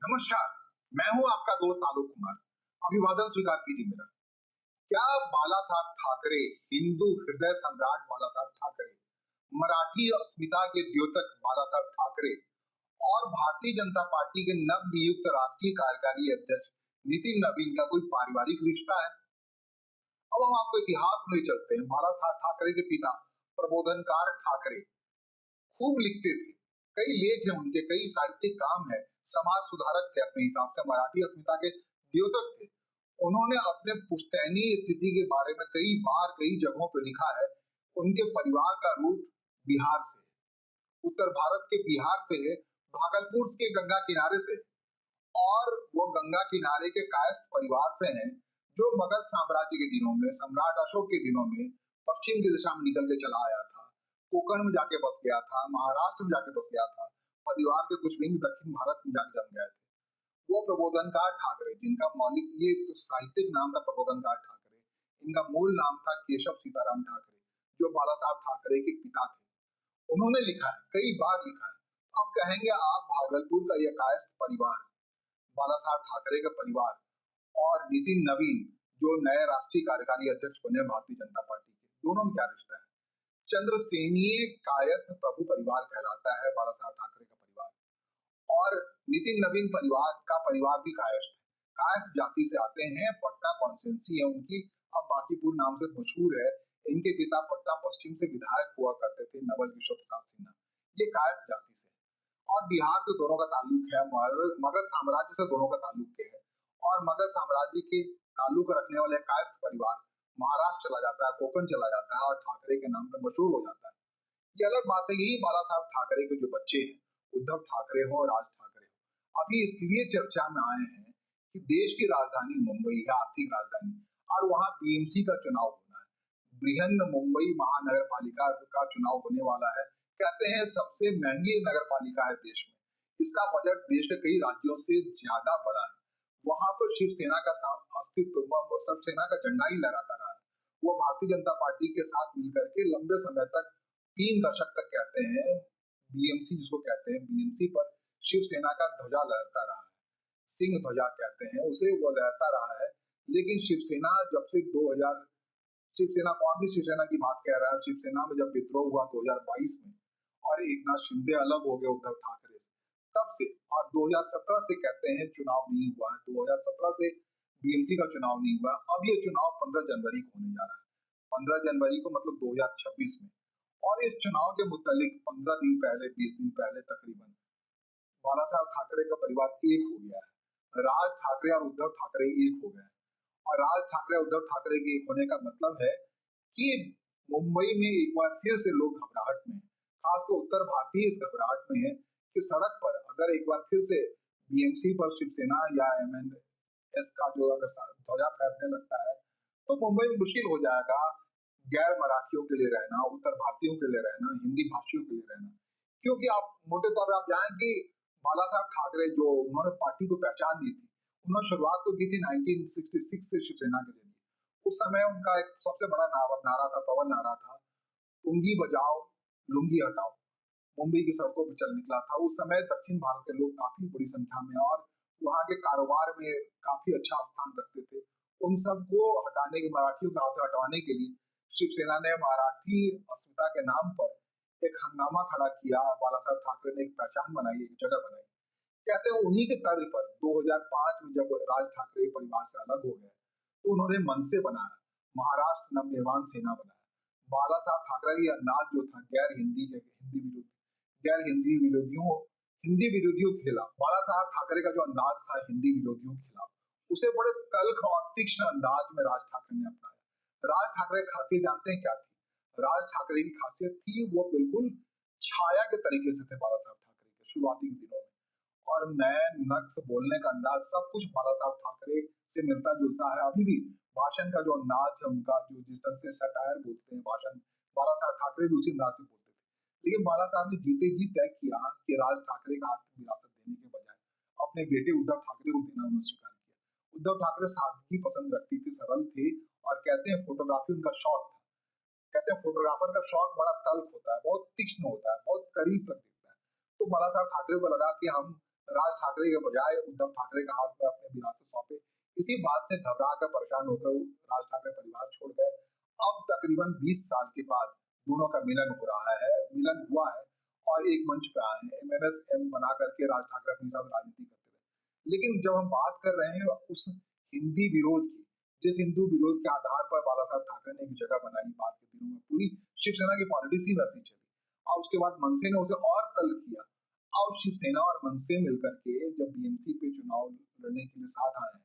नमस्कार। मैं हूं आपका दोस्त आलोक कुमार। अभिवादन स्वीकार कीजिए मेरा। क्या बाला साहब ठाकरे, हिंदू हृदय सम्राट बाला साहब ठाकरे, मराठी अस्मिता के द्योतक बाला साहब ठाकरे और भारतीय जनता पार्टी के नव नियुक्त राष्ट्रीय कार्यकारी अध्यक्ष नितिन नवीन का कोई पारिवारिक रिश्ता है? अब हम आपको इतिहास में चलते हैं। बाला साहब ठाकरे के पिता प्रबोधनकार ठाकरे खूब लिखते थे। कई लेख हैं उनके, कई साहित्यिक काम है। समाज सुधारक थे अपने हिसाब से, मराठी अस्मिता के द्योतक थे। उन्होंने अपने पुश्तैनी स्थिति के बारे में कई बार कई जगहों पर लिखा है। उनके परिवार का रूट बिहार से, उत्तर भारत के बिहार से है, भागलपुर के गंगा किनारे से, और वो गंगा किनारे के कायस्थ परिवार से हैं, जो मगध साम्राज्य के दिनों में, सम्राट अशोक के दिनों में पश्चिम की दिशा में निकल के चला आया था, कोंकण में जाके बस गया था, महाराष्ट्र में जाके बस गया था, परिवार के कुछ विंग दक्षिण भारत में जाके जम गए थे। वो प्रबोधनकार ठाकरे, जिनका मौलिक ये तो साहित्यिक नाम था प्रबोधनकार ठाकरे, इनका मूल नाम था केशव सीताराम ठाकरे, जो बाला साहब ठाकरे के पिता थे। उन्होंने लिखा है, कई बार लिखा है। अब कहेंगे आप भागलपुर का यह कायस्थ परिवार, बाला साहब ठाकरे का परिवार, और नितिन नवीन जो नए राष्ट्रीय कार्यकारी अध्यक्ष बने भारतीय जनता पार्टी के, दोनों में क्या रिश्ता है? चंद्रसेनीय कायस्थ प्रभु परिवार कहलाता है बाला साहब ठाकरे का परिवार, और नितिन नवीन परिवार का परिवार भी कायस्थ है। कायस्थ जाति से आते हैं, पटना कॉन्स्टिट्यूंसी है उनकी, अब बांकीपुर नाम से मशहूर है। इनके पिता पटना पश्चिम से विधायक हुआ करते थे, नवल किशोर प्रसाद सिन्हा। ये कायस्थ जाति से, और बिहार से दोनों का ताल्लुक है, मगध साम्राज्य से दोनों का ताल्लुक है, और मगध साम्राज्य के ताल्लुक रखने वाले कायस्थ परिवार महाराष्ट्र चला जाता है, कोंकण चला जाता है, और ठाकरे के नाम पर मशहूर हो जाता है। ये अलग बात है। यही बाला साहब ठाकरे के जो बच्चे हैं, उद्धव ठाकरे हो, राज ठाकरे हो, अभी इसलिए चर्चा में आए हैं कि देश की राजधानी मुंबई है, आर्थिक राजधानी, और वहां बीएमसी का चुनाव होना है। बृहन मुंबई महानगर पालिका का चुनाव होने वाला है। कहते हैं सबसे महंगी नगर पालिका है देश में। इसका बजट देश के कई राज्यों से ज्यादा बड़ा है। वहां पर शिवसेना का अस्तित्व, शिवसेना का झंडा ही लहराता रहा है। वो भारतीय जनता पार्टी के साथ मिलकर के लंबे समय तक, 3 दशक तक कहते हैं, बीएमसी जिसको कहते हैं, बीएमसी पर शिवसेना का ध्वजा लहरता रहा है। सिंह ध्वजा कहते हैं उसे, वो लहरता रहा है। लेकिन शिवसेना जब से 2000, शिवसेना कौन सी शिवसेना की बात कह रहा है? शिवसेना में जब विद्रोह हुआ 2022 में, और एकनाथ शिंदे अलग हो गए उद्धव ठाकरे से, तब से, और 2017 से कहते हैं चुनाव नहीं हुआ है। 2017 से बीएमसी का चुनाव नहीं हुआ। अब ये चुनाव 15 जनवरी को होने जा रहा है। 15 जनवरी को मतलब 2026 में। और इस चुनाव के मुतालिक 15 दिन पहले, 20 दिन पहले तकरीबन, बाला साहब ठाकरे का परिवार एक हो गया है। राज ठाकरे और उद्धव ठाकरे एक हो गए हैं। और राज ठाकरे और उद्धव ठाकरे के एक होने का मतलब है कि मुंबई में एक बार फिर से लोग घबराहट में हैं। खासकर उत्तर भारतीय इस घबराहट में है कि सड़क पर अगर एक बार फिर से बीएमसी पर शिवसेना या एमएनएस का जो अगर ध्वजा फहरने लगता है, तो मुंबई में मुश्किल हो जाएगा गैर मराठियों के लिए रहना, उत्तर भारतीयों के लिए रहना, हिंदी भाषियों के लिए रहना। क्योंकि आप मोटे तौर पर आप जानें कि बाला साहब ठाकरे जो उन्होंने पार्टी को पहचान दी थी, उन्होंने शुरुआत तो की थी 1966 से शिवसेना के जरिए। उस समय उनका एक सबसे बड़ा नारा था, प्रबल नारा था, पुंगी बजाओ लुंगी हटाओ। मुंबई की सड़कों पर चल निकला था। उस समय दक्षिण भारत के लोग काफी बड़ी संख्या में, और वहां के कारोबार में काफी अच्छा स्थान रखते थे। उन सबको हटाने के, मराठियों का हाथ हटवाने के लिए शिवसेना ने मराठी अस्मिता के नाम पर एक हंगामा खड़ा किया। बाला साहब ठाकरे ने एक पहचान बनाई, एक जगह बनाई। कहते हैं उन्हीं के तर्ज पर 2005 में जब राज ठाकरे परिवार से अलग हो गए, तो उन्होंने मनसे बनाया, महाराष्ट्र नवनिर्माण सेना बनाया। बाला साहब ठाकरे का अंदाज जो था हिंदी विरोधियों के खिलाफ, बाला साहब ठाकरे का जो अंदाज था हिंदी विरोधियों के खिलाफ, उसे बड़े तल्ख और तीक्ष्ण अंदाज में राज ठाकरे ने अपनाया। राज ठाकरे की खासियत जानते हैं क्या थी? राज ठाकरे की खासियत थी, वो बिल्कुल छाया के तरीके से थे बाला साहब ठाकरे के शुरुआती के दिनों में। और नए नक्श, बोलने का अंदाज, सब कुछ बाला साहब ठाकरे से मिलता जुलता है। अभी भी भाषण का जो अंदाज है उनका, जो जिस तरह से सटायर बोलते हैं भाषण, बाला साहब ठाकरे भी उसी अंदाज से बोलते थे। लेकिन बाला साहब ने जीते जी तय किया कि राज ठाकरे का आर्थिक विरासत देने के बजाय अपने बेटे उद्धव ठाकरे को देना उन्होंने स्वीकार किया। उद्धव ठाकरे सादगी पसंद रखती थी, सरल थे, और कहते हैं फोटोग्राफी उनका शौक था। कहते हैं फोटोग्राफर का शौक बड़ा तल्ख होता है, बहुत तीक्ष्ण होता है, बहुत करीब तक दिखता है। तो बाला साहब ठाकरे को लगा कि हम राज ठाकरे के बजाय उद्धव ठाकरे के हाथ में अपने विरासत सौंपे। इसी बात से घबरा कर परेशान होकर राज ठाकरे परिवार छोड़ गए। अब तकरीबन 20 साल के बाद दोनों का मिलन हो रहा है, मिलन हुआ है और एक मंच पे आए हैं। एमएनएस-एम बना करके राज ठाकरे अपने हिसाब से राजनीति करते रहे। लेकिन जब हम बात कर रहे हैं उस हिंदी विरोध की, जिस हिंदू विरोध के आधार पर बाला साहब ठाकरे ने एक जगह बनाई बाद के दिनों में, पूरी शिवसेना की पॉलिटिक्स ही वैसी चली और उसके बाद मनसे ने उसे और तल्ख किया। अब शिवसेना और मनसे मिलकर के जब बीएमसी पे चुनाव लड़ने के लिए साथ आए हैं,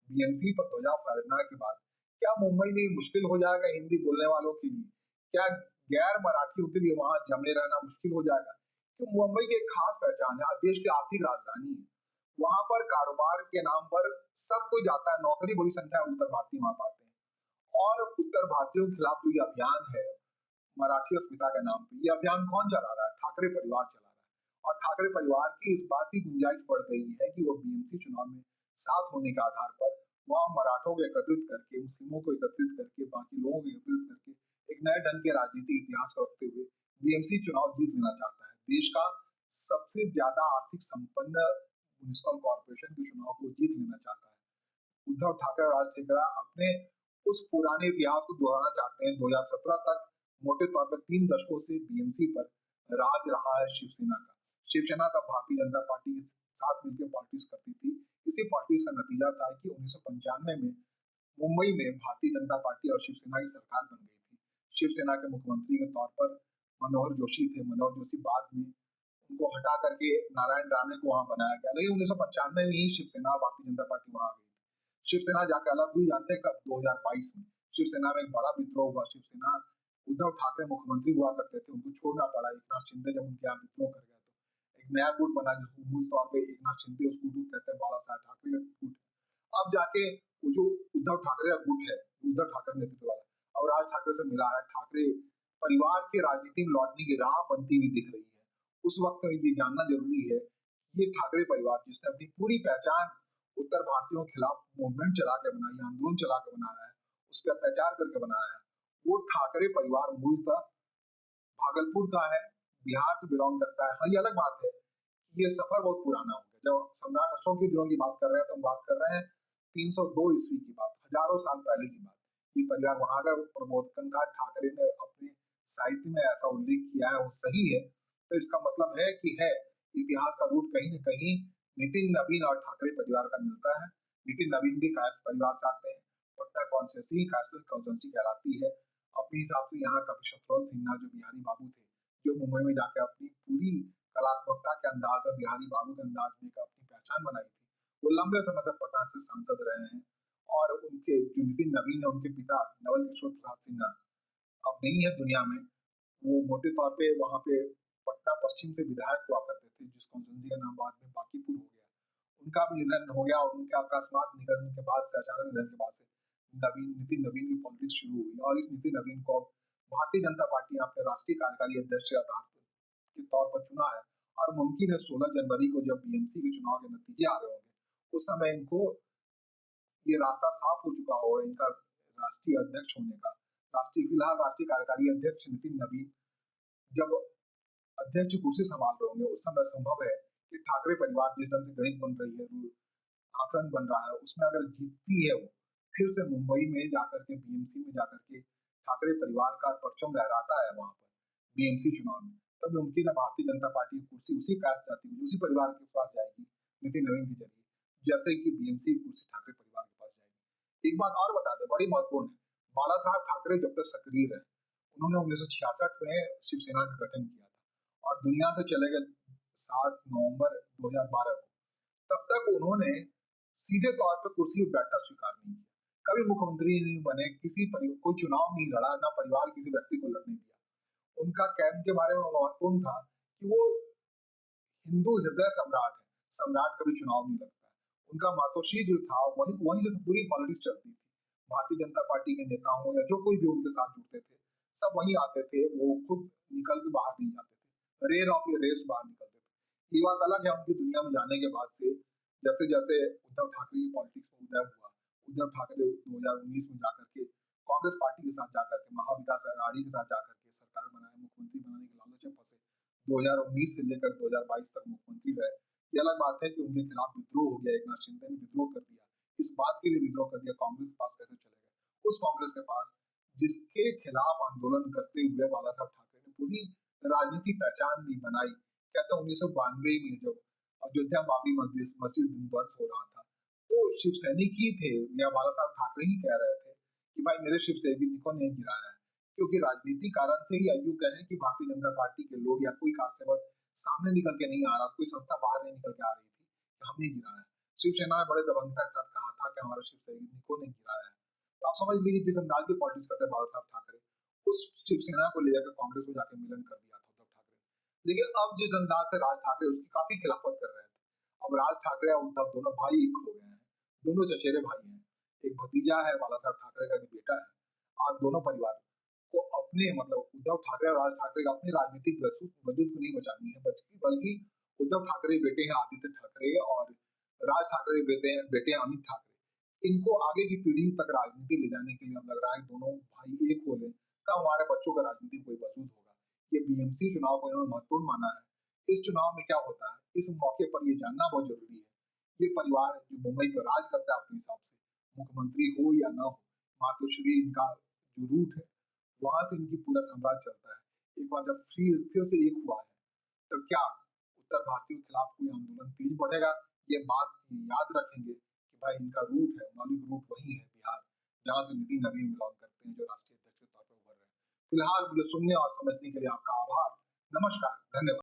बीएमसी पर ध्वजा फहराने के बाद क्या मुंबई में ये मुश्किल हो जाएगा हिंदी बोलने वालों के लिए? क्या गैर मराठियों के लिए वहां जमे रहना मुश्किल हो जाएगा? तो मुंबई की एक खास पहचान है, देश की आर्थिक राजधानी है। वहां पर कारोबार के नाम पर सब कोई जाता है, नौकरी बड़ी संख्या में उत्तर भारतीय वहां पाते हैं। और उत्तर भारतीयों के खिलाफ जो ये अभियान है मराठी अस्मिता के नाम पे, ये अभियान कौन चला रहा है? ठाकरे परिवार चला रहा है। और ठाकरे परिवार की इस बात की गुंजाइश बढ़ गई है कि वो बीएमसी चुनाव में साथ होने के आधार पर वहां मराठों को एकत्रित करके, मुस्लिमों को एकत्रित करके, बाकी लोगों को एकत्रित करके एक नए ढंग के राजनीतिक इतिहास को रखते हुए बीएमसी चुनाव जीत लेना चाहता है। देश का सबसे ज्यादा आर्थिक संपन्न म्युनिसिपल कॉर्पोरेशन के चुनाव को जीत लेना चाहता है। उद्धव ठाकरे और राज ठाकरे अपने उस पुराने इतिहास को दोहराना चाहते हैं। 2017 तक मोटे तौर पर 3 दशकों से बीएमसी पर राज रहा है शिवसेना का। शिवसेना तब भारतीय जनता पार्टी के साथ मिलकर पॉलिटिक्स करती थी। इसी पॉलिटिक्स का नतीजा था कि 1995 में मुंबई में भारतीय जनता पार्टी और शिवसेना की सरकार बन गई थी। शिवसेना के मुख्यमंत्री के तौर पर मनोहर जोशी थे। मनोहर जोशी बाद में उनको हटा करके नारायण राणे को वहां बनाया गया, लेकिन 1995 में ही शिवसेना भारतीय जनता पार्टी वहां आ गई थी। शिवसेना जाकर अलग हुई, जानते हैं कब? 2022 में शिवसेना में एक बड़ा विद्रोह हुआ। शिवसेना, उद्धव ठाकरे मुख्यमंत्री हुआ करते थे, उनको छोड़ना पड़ा। एकनाथ शिंदे जब उनके यहाँ विद्रोह कर गया तो एक नया गुट बना जिसको मूल तौर पर एकनाथ शिंदे उस गुट को कहते हैं, बाला साहब ठाकरे का गुट। अब जाके वो जो उद्धव ठाकरे का गुट है, उद्धव ठाकरे नेतृत्व वाला, अब राज ठाकरे से मिला है। ठाकरे परिवार की राजनीति में लौटने की राह बनती हुई दिख रही है। उस वक्त ये जानना जरूरी है ये ठाकरे परिवार जिसने अपनी पूरी पहचान उत्तर भारतीयों के खिलाफ मूवमेंट चला के बनाई, आंदोलन चला के बनाया है, उस पर अत्याचार करके बनाया है, वो ठाकरे परिवार मूलतः भागलपुर का है, बिहार से बिलोंग करता है। हाँ, ये अलग बात है कि ये सफर बहुत पुराना हो गया। जब सम्राट अशोक के दिनों की बात कर रहे हैं तो हम बात कर रहे हैं 302 ईस्वी की बात, हजारों साल पहले की बात। ये परिवार वहां का प्रबोधन का ठाकरे ने अपने साहित्य में ऐसा उल्लेख किया है, वो सही है। तो इसका मतलब है कि है इतिहास का रूट कहीं न कहीं नितिन नवीन और ठाकरे परिवार का मिलता है। नितिन नवीन भी कायस्थ परिवार से आते हैं। पटना कॉन्स्टिट्यूंसी कायस्थ कॉन्स्टिट्यूंसी कहलाती है। अपने हिसाब से यहाँ कवि शत्रुघ्न सिन्हा जो बिहारी बाबू थे, जो मुंबई में जाकर अपनी पूरी कलात्मकता के अंदाज में बिहारी बाबू के अंदाज में अपनी पहचान बनाई थी, वो लंबे समय तक पटना से सांसद रहे हैं। और उनके जो नितिन नवीन है, उनके पिता नवल किशोर प्रसाद सिन्हा अब नहीं है दुनिया में। वो मोटे तौर पे वहां पे पटना पश्चिम से विधायक हुआ करते थे, जिस कॉन्स्टिट्यूंसी का नाम बाद में बांकीपुर हो गया। उनका भी निधन हो गया। उनके अकस्मात निधन के बाद से, अचानक निधन के बाद से नितिन नवीन की पॉलिटिक्स शुरू हुई और इस नितिन नवीन को भारतीय जनता पार्टी ने अपने राष्ट्रीय कार्यकारी अध्यक्ष के आधार के तौर पर चुना है। और मुमकिन है 16 जनवरी को जब बीएमसी के चुनाव के नतीजे आ रहे होंगे, उस समय इनको ये रास्ता साफ हो चुका होगा इनका राष्ट्रीय अध्यक्ष होने का। फिलहाल राष्ट्रीय कार्यकारी अध्यक्ष नितिन नवीन जब अध्यक्ष कुर्सी संभाल रहे होंगे, उस समय संभव है कि ठाकरे परिवार जिस ढंग से गणित बन रही है, आकलन बन रहा है, उसमें अगर जीतती है वो फिर से मुंबई में जाकर के बीएमसी में जाकर के ठाकरे परिवार का परचम लहराता है वहां पर बीएमसी चुनाव में, तब मुमकिन है भारतीय जनता पार्टी की कुर्सी उसी कास्ट जाती हुई उसी परिवार के पास जाएगी नितिन नवीन के जरिए, जैसे कि बीएमसी की कुर्सी ठाकरे परिवार के पास जाएगी। एक बात और बता दें, बड़ी महत्वपूर्ण है, बाला साहब ठाकरे जब तक सक्रिय रहे, उन्होंने 1966 में शिवसेना का गठन किया था और दुनिया से चले गए 7 नवंबर 2012 को। तब तक उन्होंने सीधे तौर पर कुर्सी पर बैठना स्वीकार नहीं किया, कभी मुख्यमंत्री नहीं बने, कोई चुनाव नहीं लड़ा, ना परिवार किसी व्यक्ति को लड़ने दिया। उनका कहने के बारे में महत्वपूर्ण था कि वो हिंदू हृदय सम्राट है, सम्राट कभी चुनाव नहीं लड़ता है। उनका मातोश्री जो था वहीं से पूरी पॉलिटिक्स चलती थी। भारतीय जनता पार्टी के नेता हो या जो कोई भी उनके साथ जुड़ते थे, सब वहीं आते थे, वो खुद निकल के बाहर नहीं जाते थे, रेयर ऑफ द रेस बाहर निकलते थे। ये बात अलग है उनकी दुनिया में जाने के बाद से, जैसे जैसे उद्धव ठाकरे की पॉलिटिक्स में उदय हुआ, उद्धव ठाकरे 2019 में जाकर के कांग्रेस पार्टी के साथ जाकर के, महाविकास अघाड़ी के साथ जाकर के सरकार बनाए, मुख्यमंत्री बनाने के लालच में फंसे, 2019 से लेकर 2022 तक मुख्यमंत्री रहे। ये अलग बात है कि उनके खिलाफ विद्रोह हो गया, एकनाथ शिंदे ने विद्रोह कर दिया। इस बात के लिए विद्रोह कर दिया, कांग्रेस के पास कैसे चले गए? उस कांग्रेस के पास जिसके खिलाफ आंदोलन करते हुए बाला साहब ठाकरे ने पूरी राजनीति पहचान भी बनाई। कहते हैं 1992 में जब अयोध्या बाबरी मस्जिद ध्वंस हो रहा था, तो शिव सैनिक ही थे या बाला साहब ठाकरे ही कह रहे थे कि भाई मेरे शिव सैनिकों ने गिराया है, क्योंकि राजनीति कारण से ही आयु कहें कि भारतीय जनता पार्टी के लोग या कोई कारसेवक सामने निकल के नहीं आ रहा, कोई संस्था बाहर नहीं निकल के आ रही थी कि हमने गिराया है। शिवसेना ने बड़े दबंगता के साथ कहा था कि हमारे शिव सैनिकों ने गिराया है। तो आप समझ लीजिए जिस अंदाज की पॉलिटिक्स करते हैं बाला साहब ठाकरे, उस शिवसेना को ले जाकर कांग्रेस में जाकर मिलन कर दिया था उद्धव ठाकरे। लेकिन अब जिस अंदाज से राज ठाकरे उसकी काफी खिलाफत कर रहे थे, अब राज ठाकरे और उद्धव दोनों भाई एक हो गए हैं, दोनों चचेरे भाई हैं। एक भतीजा है बाला साहब ठाकरे का, एक बेटा है, और दोनों परिवार को अपने मतलब उद्धव ठाकरे और राज ठाकरे का अपने राजनीतिक वजूद को नहीं बचानी है, बल्कि उद्धव ठाकरे बेटे हैं आदित्य ठाकरे और राज ठाकरे बेटे हैं अमित ठाकरे। इनको आगे की पीढ़ी तक राजनीति ले जाने के लिए अब लग रहा है दोनों भाई एक हो लें, तब हमारे बच्चों का राजनीति में कोई वजूद होगा। ये बीएमसी चुनाव को इन्होंने महत्वपूर्ण माना है। इस चुनाव में क्या होता है, इस मौके पर ये जानना बहुत जरूरी है। ये परिवार जो मुंबई पर राज करता है अपने हिसाब से, मुख्यमंत्री हो या ना हो, मातोश्री इनका जो रूट है, वहां से इनकी पूरा साम्राज्य चलता है। एक बार जब फिर से एक हुआ है, तब क्या उत्तर भारतीयों के खिलाफ कोई आंदोलन तेज बढ़ेगा? ये बात याद रखेंगे कि भाई इनका रूट है, मौलिक रूट वही है बिहार, जहां से नितिन नवीन बिलोंग करते हैं, जो राष्ट्रीय अध्यक्ष के तौर पर उभर रहे हैं। फिलहाल मुझे सुनने और समझने के लिए आपका आभार। नमस्कार, धन्यवाद।